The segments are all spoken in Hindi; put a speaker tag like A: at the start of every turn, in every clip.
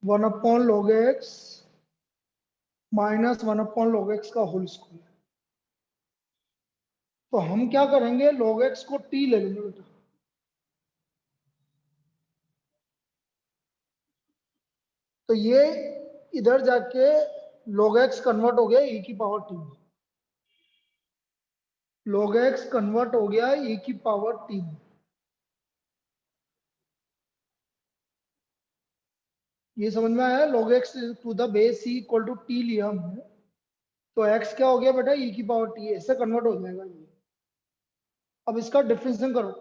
A: 1/log x minus 1/log x का होल स्क्वायर। तो हम क्या करेंगे, log x को t ले लेंगे बेटा। तो ये इधर जाके log x कन्वर्ट हो गया e की power t। log x convert हो गया e की पावर t। ये समझ में आया? log x to the base e equal to t लिया हमने, तो x क्या हो गया बेटा, e की पावर t, ऐसे कन्वर्ट हो जाएगा ये। अब इसका डिफरेंशिएशन करो,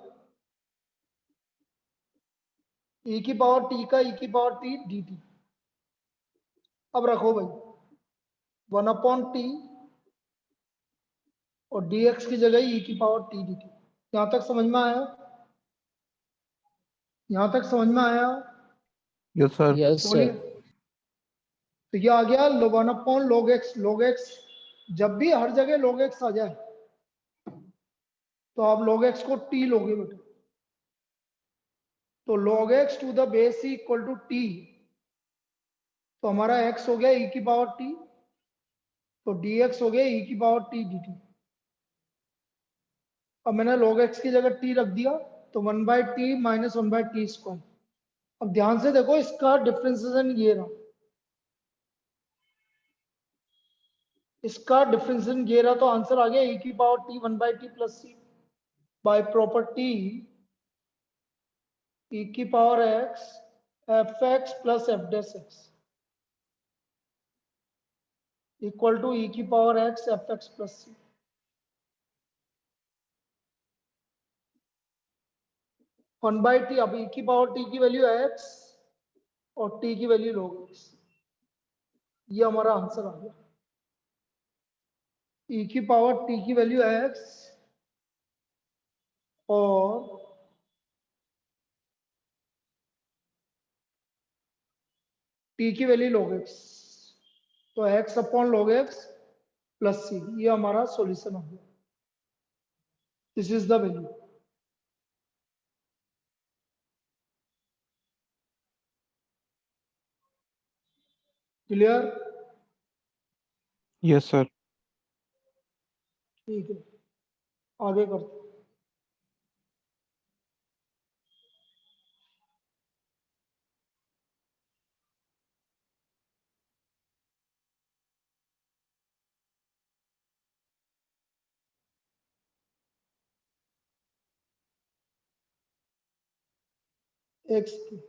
A: e की पावर t का e की पावर t dt। अब रखो भाई 1/t और dx की जगह e की पावर t dt। यहां तक समझ में आया? यहां तक समझ में आया?
B: Yes sir.
C: यस
A: बोलिए।
C: सर।
A: तो ये आ गया 1/log x। log x जब भी हर जगह log x आ जाए तो आप log x को t लोगे बेटा। तो log x to the base e equal to t, तो हमारा x हो गया e की पावर t, तो dx हो गया e की पावर t dt। अब मैंने log x की जगह t रख दिया, तो 1/t माइनस 1/t स्क्वायर। अब ध्यान से देखो, इसका डिफरेंशिएशन ये रहा, इसका डिफरेंशिएशन ये रहा, तो आंसर आ गया e की power t 1/t plus c by property e की power x F X plus F dash X equal to e की power x F X plus C. 1/t, अब e की पावर t की वैल्यू x और t की वैल्यू log x। ये हमारा आंसर आ गया। e की पावर t की वैल्यू x और t की वैल्यू log x, तो x upon log x plus सी, ये हमारा सॉल्यूशन हो गया। This is the value. Clear?
B: Yes sir.
A: ठीक है, आगे करते हैं। एक सेकंड।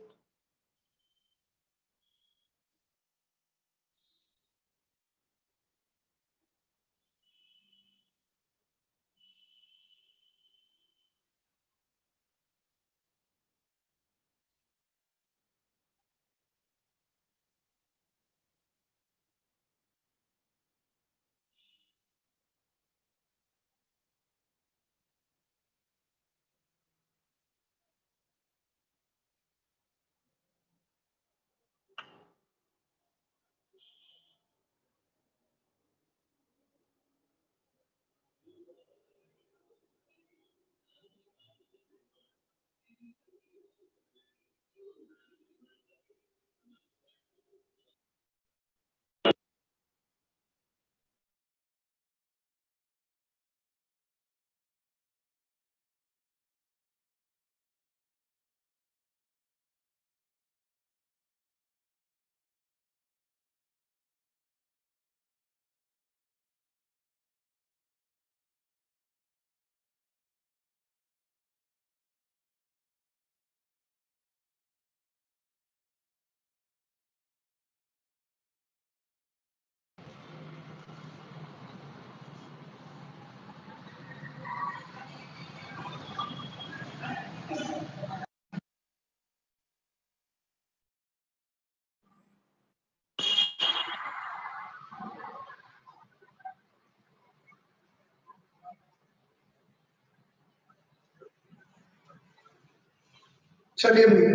A: चलिए भैया,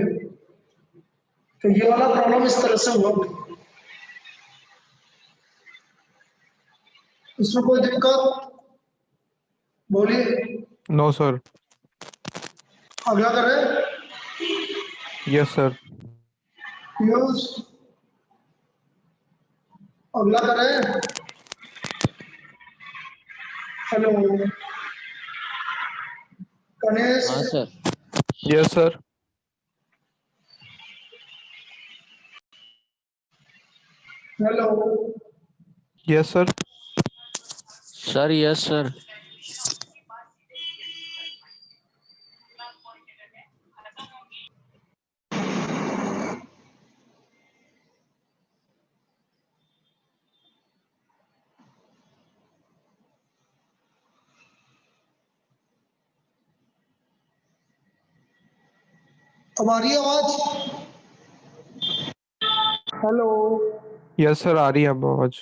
A: तो ये वाला प्रॉब्लम इस तरह से हुआ। इसमें कोई दिक्कत? बोलिए।
B: No sir.
A: अगला करें।
B: Yes sir.
A: यूज अगला करें। हेलो गणेश।
C: हाँ sir.
B: Yes, sir.
A: Hello
B: Yes, sir.
C: Sir yes sir.
A: हमारी आवाज। हेलो।
B: Yes, sir. आ रही है अब आवाज।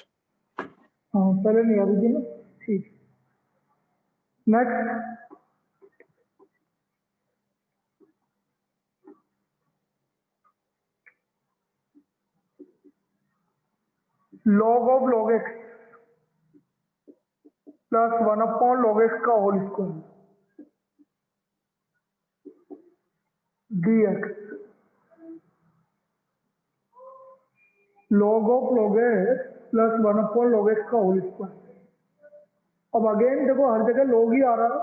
A: हाँ पहले नहीं आ रही थी ना। ठीक। Next. Log of log X plus 1 log X का whole square D X. Log of log X plus 1 log X का होल स्क्वायर। अब अगेन देखो हर जगह लॉग ही आ रहा है,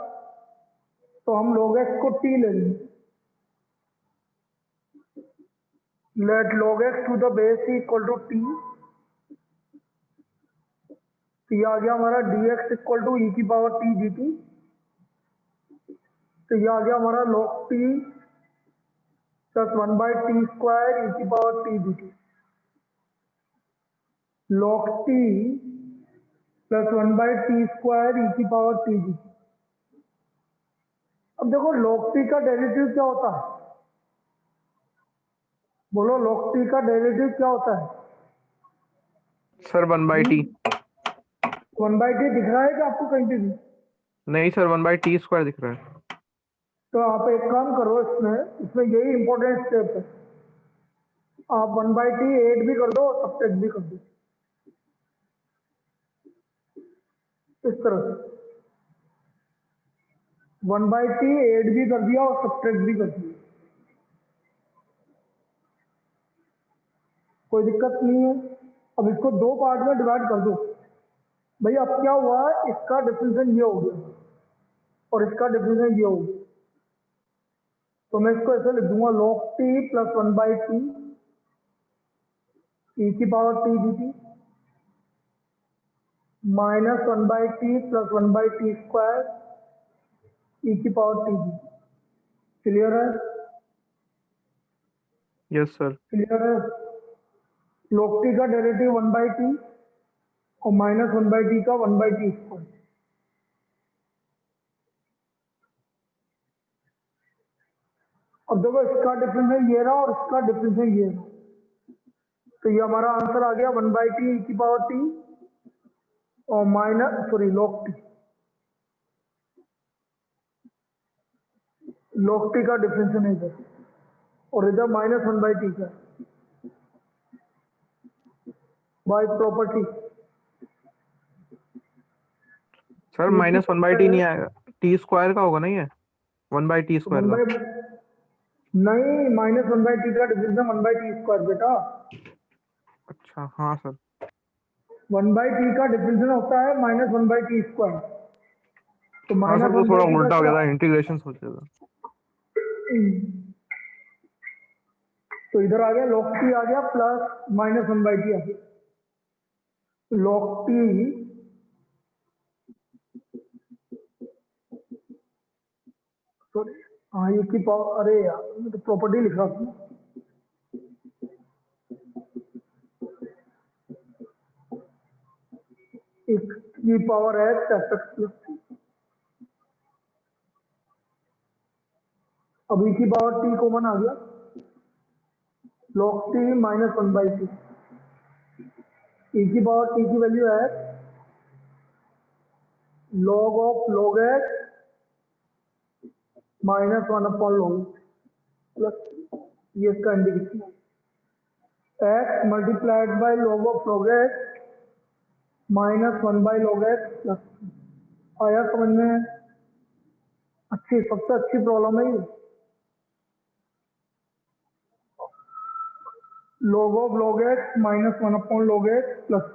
A: तो हम log x को t ले लेंगे। Let log x to the base equal to t। तो ये आ गया हमारा dx इक्वल टू e की पावर t dt। तो ये आ गया हमारा log t प्लस 1/t स्क्वायर e की power t dt। log t प्लस 1/t स्क्वायर e की पावर t dt। अब देखो log t का डेरिवेटिव क्या होता है? बोलो log t का डेरिवेटिव क्या होता है?
B: Sir, 1/t.
A: 1/t दिख रहा है क्या आपको कहीं पे भी?
B: नहीं सर, 1/t स्क्वायर दिख रहा है।
A: तो आप एक काम करो, इसमें इसमें यही इंपॉर्टेंट स्टेप है। आप 1/t ऐड भी कर दो और सब्ट्रैक्ट भी कर दो, इस तरह से 1/t ऐड भी कर दिया और सब्ट्रैक्ट भी कर दिया, कोई दिक्कत नहीं है। अब इसको दो पार्ट में डिवाइड कर दो। भाई अब क्या हुआ, इसका डिफरेंशियल ये हो गया और इसका डिफरेंशियल ये हो गया, तो मैं इसको ऐसे लिख दूंगा log t प्लस 1/t e की power t dt minus 1/t plus 1/t square e की पावर t dt। क्लियर है?
B: Yes, sir.
A: क्लियर है? log t का डेरिवेटिव 1/t और माइनस 1/t का 1/t स्क्वायर। अब देखो इसका डिफरेंशियल ये रहा और इसका डिफरेंशियल ये रहा, तो ये हमारा आंसर आ गया 1/t e की पावर t और minus log t। log t का डिफरेंशियल इधर और इधर माइनस 1/t का बाय प्रॉपर्टी।
B: सर, -1/t नहीं आएगा, t स्क्वायर का होगा नहीं है, 1/t स्क्वायर का।
A: नहीं, माइनस 1/t का डिफरेंशियल 1/t स्क्वायर बेटा।
B: अच्छा, हाँ सर।
A: 1/t का डिफरेंशियल होता है माइनस 1/t स्क्वायर, तो
B: हाँ सर,
A: माइनस
B: वो थोड़ा
A: 1/t का
B: उल्टा हो गया
A: क्या?
B: था, इंटीग्रेशन सोच रहा था।
A: तो इधर आ गया log t आ गया प्लस माइनस 1/t आ गया। log t सॉरी, हाँ ये की पावर, अरे यार मैं तो प्रॉपर्टी लिख रहा था। एक की power X F X plus, अब ई की पावर टी कॉमन आ गया, log t माइनस 1/t। ई की पावर टी की वैल्यू है log of log x minus 1/log plus, ये इसका इंडिकेशन है, x multiplied by log of log x minus 1/log x plus. आया समझ में? अच्छी, सबसे अच्छी प्रॉब्लम है ये, log of log x minus 1/log x plus.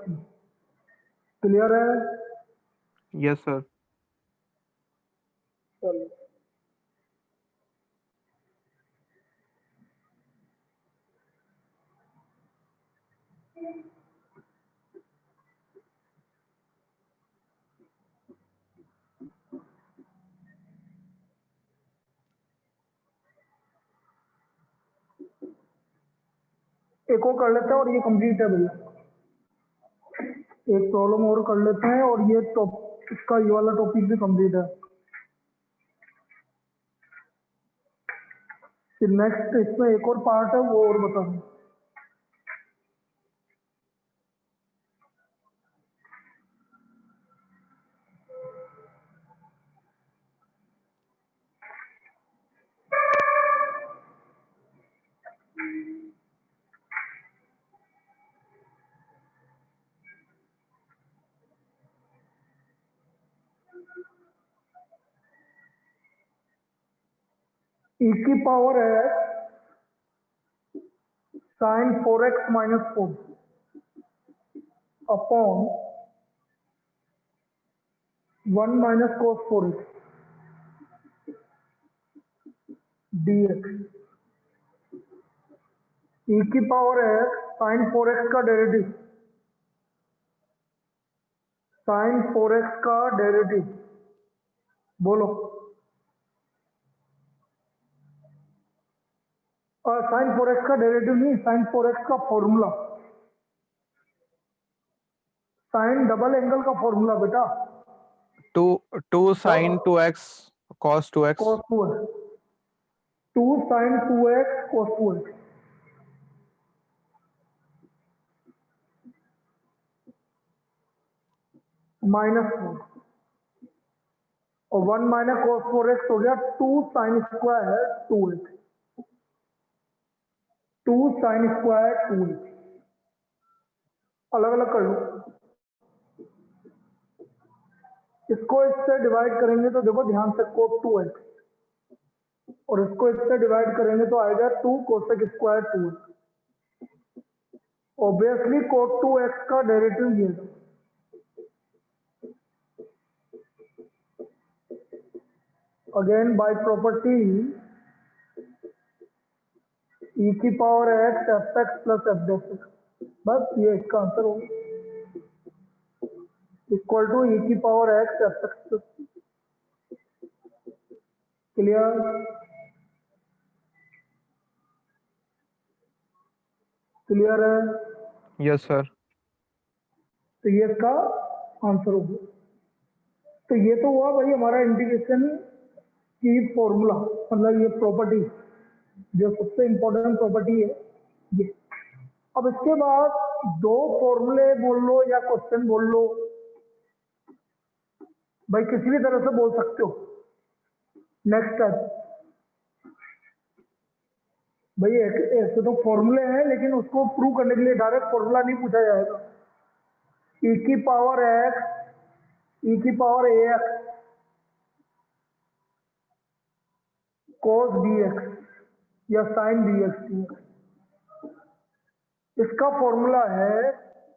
A: Clear है?
B: Yes sir.
A: चलो एक और कर लेते हैं और ये कंप्लीट है भैया। एक प्रॉब्लम और कर लेते हैं और ये इसका ये वाला टॉपिक भी कंप्लीट है। फिर नेक्स्ट इसमें एक और पार्ट है वो और बता दूं। ई की पावर है sin 4x minus 4 upon 1 minus cos 4x dx। ई की पावर है sin 4x का डेरिवेटिव, sin 4x का डेरिवेटिव बोलो। और sin 4x का डेरिवेटिव नहीं, sin 4x का फॉर्मूला, साइन डबल एंगल का फॉर्मूला बेटा।
B: 2 sin 2x cos 2x
A: cos 2x, 2 sin 2x cos 2x minus 4 और 1 माइनस cos 4x हो गया 2 sin square 2x, 2 sin square 2x। अलग अलग कर लो, इसको इससे डिवाइड करेंगे तो देखो ध्यान से cos 2x और इसको इससे डिवाइड करेंगे तो आएगा 2 cosec square 2x। Obviously cos 2x का डेरिवेटिव ये है। अगेन बाय प्रॉपर्टी ई की power X F X plus F dash X, बस ये इसका आंसर होगा इक्वल टू ई की power X F X plus. Clear? Clear है?
B: Yes sir.
A: तो ये इसका आंसर होगा। तो ये तो हुआ भाई हमारा इंटीग्रेशन की फॉर्मूला, मतलब ये प्रॉपर्टी जो सबसे इंपॉर्टेंट प्रॉपर्टी है ये। अब इसके बाद दो फॉर्मूले बोल लो या क्वेश्चन बोल लो, भाई किसी भी तरह से बोल सकते हो। नेक्स्ट स्टेप भाई ऐसे तो फॉर्मूले हैं लेकिन उसको प्रूव करने के लिए डायरेक्ट फॉर्मूला नहीं पूछा जाएगा। ई की पावर एक्स, ई की power A x cos dx या sin dx, इसका फॉर्मूला है,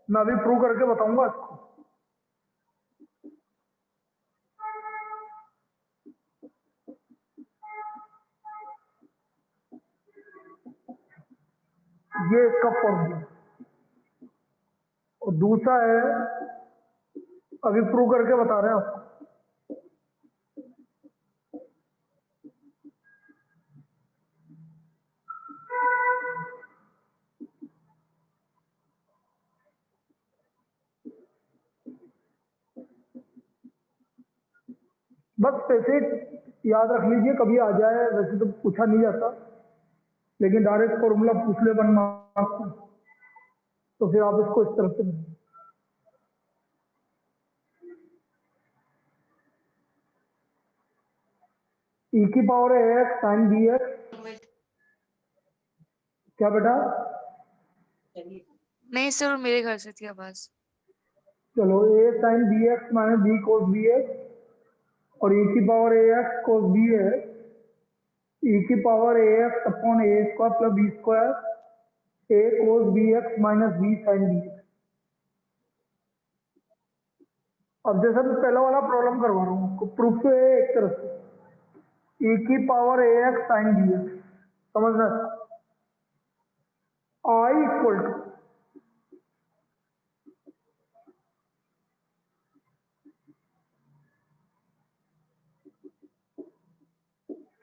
A: मैं अभी प्रूव करके बताऊंगा इसको। ये इसका फॉर्मूला और दूसरा है अभी प्रूव करके बता रहे हैं आपको। बस ऐसे याद रख लीजिए, कभी आ जाए, वैसे तो पूछा नहीं जाता लेकिन डायरेक्ट फॉर्मूला पूछ ले 1 मार्क्स में तो फिर आप इसको इस तरह से बनाइए। ई की पावर है एक्स साइन बी एक्स, क्या बेटा?
D: नहीं सर, मेरे घर से थी आवाज।
A: चलो A sine B x minus B cos B x और ई की power A X cos B है, ई की power A X upon A square plus B square A cos B x minus B sine B X. अब जैसे मैं पहला वाला प्रॉब्लम करवा रहा हूँ आपको, प्रूफ तो है एक तरफ से, e की पावर ax sin bx, समझना, i equal to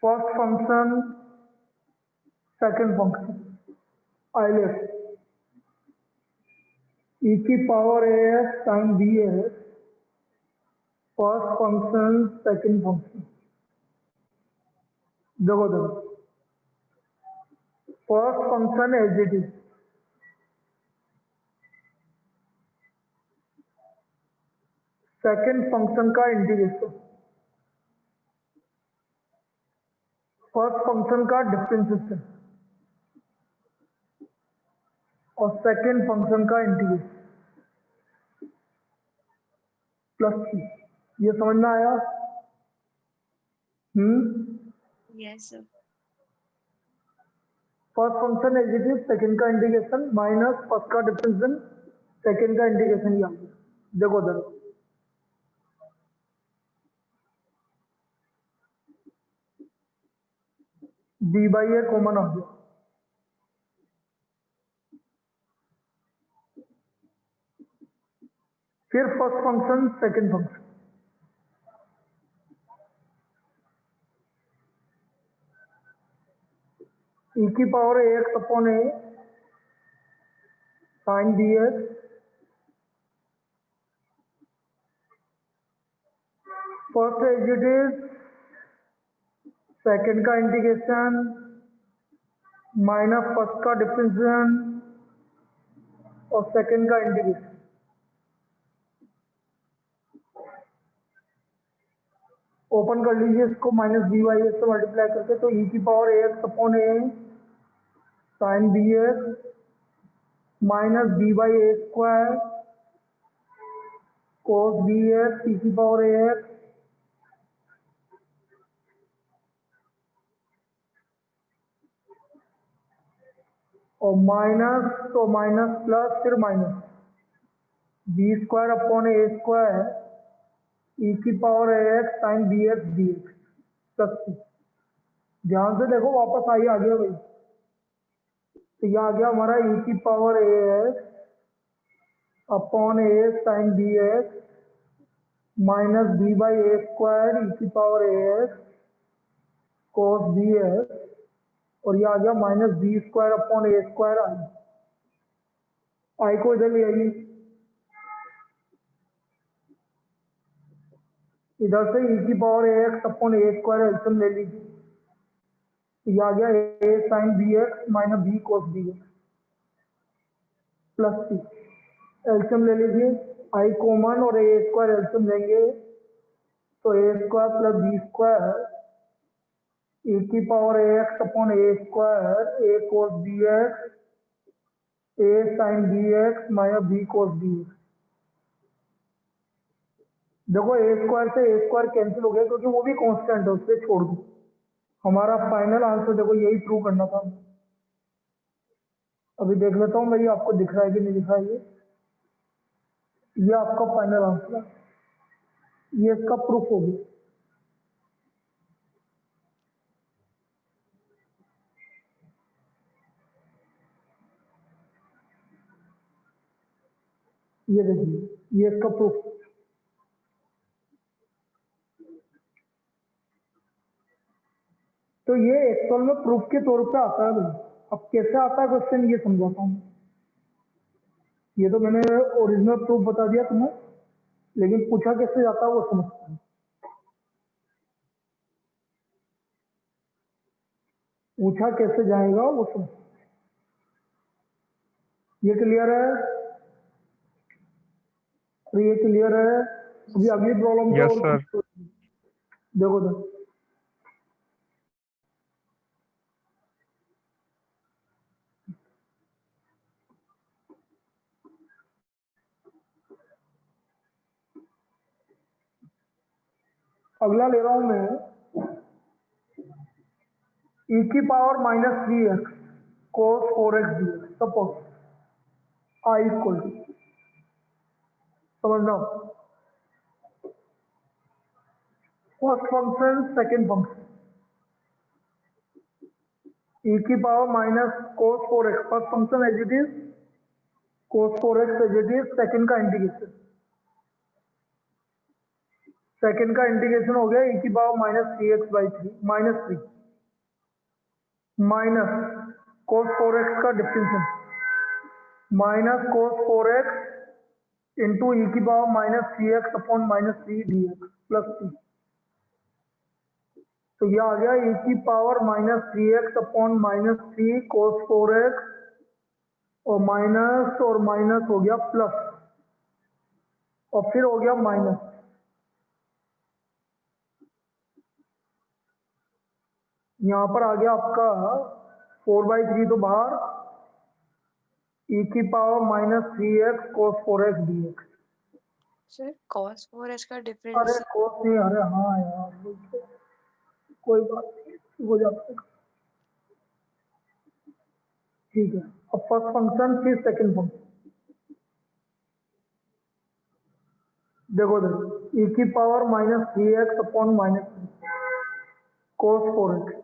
A: first function second function, I left e की power ax sin bx first function second function. देखो first function as it is, second function का इंटीग्रेशन, फर्स्ट फंक्शन का डिफरेंशिएशन और सेकंड फंक्शन का इंटीग्रेशन प्लस थ्री। ये समझ में आया?
D: Yes, sir.
A: First function as it is, second का इंटीग्रेशन माइनस फर्स्ट का डिफरेंशिएशन, सेकंड का इंटीग्रेशन ही आ गया। देखो डी बाई ए कॉमन आ गया, फिर first function second function, e की power ax upon a sin bx first as it is, second का इंटीग्रेशन माइनस फर्स्ट का डिफरेंशिएशन और सेकंड का इंटीग्रेशन। ओपन कर लीजिए इसको, माइनस बी वाई से मल्टीप्लाई करके, तो e की power ax upon a sine B x minus B by A square cos B X E की पावर ax और माइनस, तो माइनस प्लस फिर माइनस बी स्क्वायर अपॉन ए स्क्वायर ई की power ax sine B X D X plus. ध्यान से देखो, वापस आई आ गया भाई, तो यह आ गया हमारा e की power ax upon a sine B x minus B by A square ई की power ax cos B x और ये आ गया minus B square upon A square I को इधर ले आइए, इधर से e की पावर ax अपॉन ए स्क्वायर एलसीएम ले लीजिए, ये आ गया a sine B x minus B cos B x plus c. LCM ले लीजिए, आई कॉमन और ए स्क्वायर एलसीएम लेंगे तो a square plus B square e की power ax upon A square A cos B x a sine B x minus B cos B x. देखो ए स्क्वायर से ए स्क्वायर कैंसिल हो गया क्योंकि वो भी कांस्टेंट है, उससे छोड़ दो। हमारा फाइनल आंसर देखो यही प्रूव करना था। अभी देख लेता हूँ मैं, ये आपको दिख रहा है कि नहीं दिख रहा है। ये आपका फाइनल आंसर है, ये इसका प्रूफ हो गया। ये देखिए, ये इसका प्रूफ। तो ये एक्चुअल में प्रूफ के तौर पे आता है भाई। अब कैसे आता है क्वेश्चन, ये समझाता हूँ। ये तो मैंने ओरिजिनल प्रूफ बता दिया तुम्हें, लेकिन पूछा कैसे जाता है वो समझता है। पूछा कैसे जाएगा वो समझ। ये क्लियर है? तो ये क्लियर है। अभी अगली प्रॉब्लम का
B: यस
A: और
B: सर।
A: देखो तो अगला ले रहा हूं मैं, e की power minus 3x cos 4x dx suppose I equal to, समझना, first function second function e की power minus cos 4x first function as it is cos 4x as it is second का इंटीग्रेशन हो गया e की power minus 3x/3 minus 3 minus cos 4x का differential minus cos 4x into e की power minus 3x upon minus 3 dx plus 3 तो यह आ गया e की power minus 3x upon minus 3 cos 4x और माइनस हो गया प्लस और फिर हो गया माइनस यहां पर आ गया आपका 4/3 तो बाहर e की power minus 3x cos 4x dx
D: sir cos 4h का
A: अरे
D: डिफरेंस
A: cos नहीं अरे हाँ यार कोई बात नहीं हो जाता है ठीक है अब फर्स्ट फंक्शन फिर सेकंड फंक्शन देखो e की power minus 3x upon minus 3 cos 4x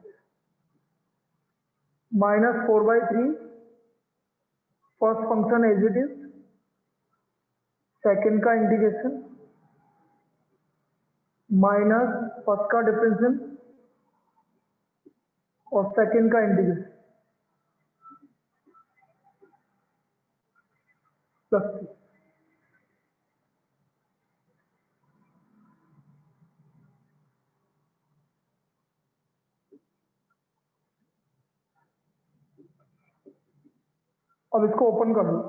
A: minus 4/3 first function as it is second का इंटीग्रेशन माइनस फर्स्ट का डिफरेंशियल और सेकंड का इंटीग्रेशन प्लस 3 अब इसको ओपन कर लो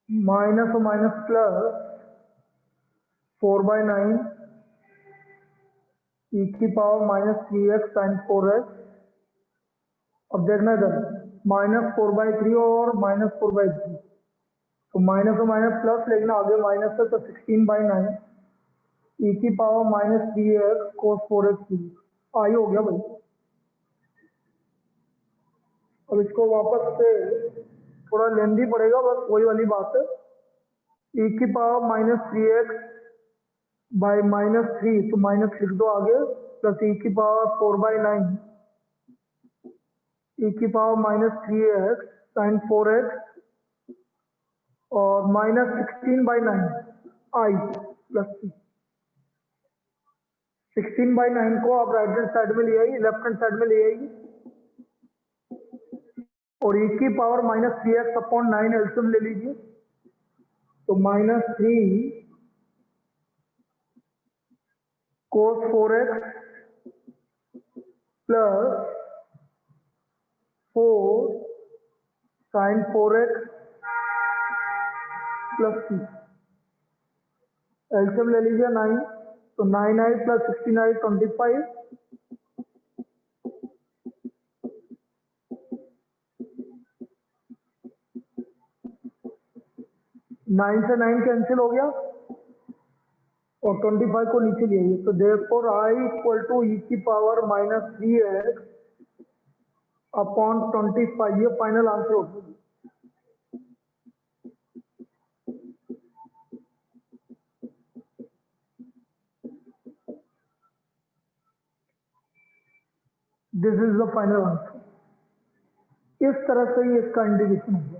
A: माइनस और माइनस प्लस 4/9 e की power minus 3x sine 4x अब देखना इधर माइनस 4/3 और माइनस 4/3 तो माइनस और माइनस प्लस लेकिन आगे माइनस है तो 16/9 e की power minus 3x cos 4x आई हो गया भाई अब इसको वापस से थोड़ा लेंदी पड़ेगा बस वही वाली बात है e की power minus 3x bye minus 3 तो माइनस लिख दो आगे प्लस e की पावर 4/9 e की power minus 3x sine 4x और माइनस 16/9 आई प्लस 3 16/9 को आप राइट हैंड साइड में ले आइए लेफ्ट हैंड साइड में ले आइए और e की power minus 3x upon 9 LCM ले लीजिए तो minus 3 cos 4x plus 4 sine 4x plus 3 LCM ले लीजिए 9 तो 9i प्लस 16i 25 9 से 9 कैंसिल हो गया और 25 को नीचे ले आइए तो therefore i equal to e की पावर माइनस 3x अपॉन 25 ये फाइनल आंसर होगा this is the final answer इस तरह से ही इसका इंडिकेशन हो गया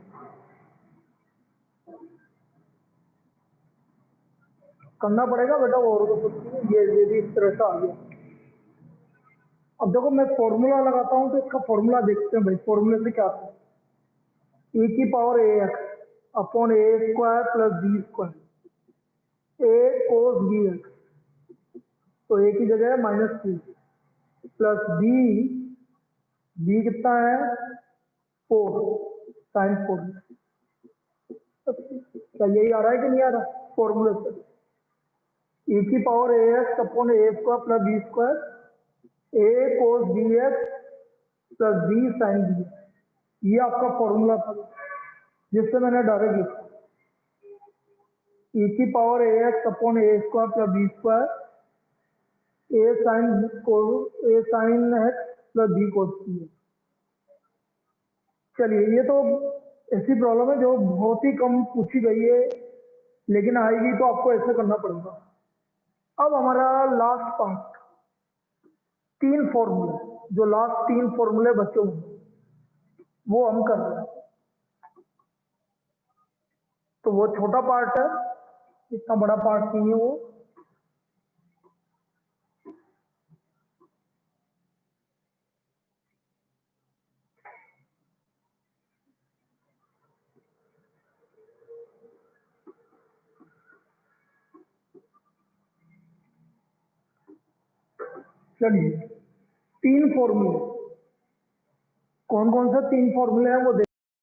A: करना पड़ेगा बेटा और तो कुछ नहीं ये भी इस तरह से आ गया अब देखो मैं फॉर्मूला लगाता हूं तो इसका फॉर्मूला देखते हैं भाई फॉर्मूले से क्या आता है e की power ax upon a square plus b square a cos bx तो a की जगह है माइनस 3 प्लस b कितना है 4 साइन 4 क्या यही आ रहा है कि नहीं आ रहा फॉर्मूले से e की power ax upon a square plus b square a cos bx plus b sine bx ये आपका फॉर्मूला था जिससे मैंने डायरेक्ट लिखा e की power ax upon a square plus b square a sine x plus b cos bx चलिए ये तो ऐसी प्रॉब्लम है जो बहुत ही कम पूछी गई है लेकिन आएगी तो आपको ऐसे करना पड़ेगा। अब हमारा लास्ट पार्ट, 3 फॉर्मूले, जो लास्ट 3 फॉर्मूले बचे हुए वो हम कर रहे हैं। तो वो छोटा पार्ट है, इतना बड़ा पार्ट नहीं है वो। चलिए 3 फॉर्मूले, कौन कौन सा 3 फॉर्मूले हैं वो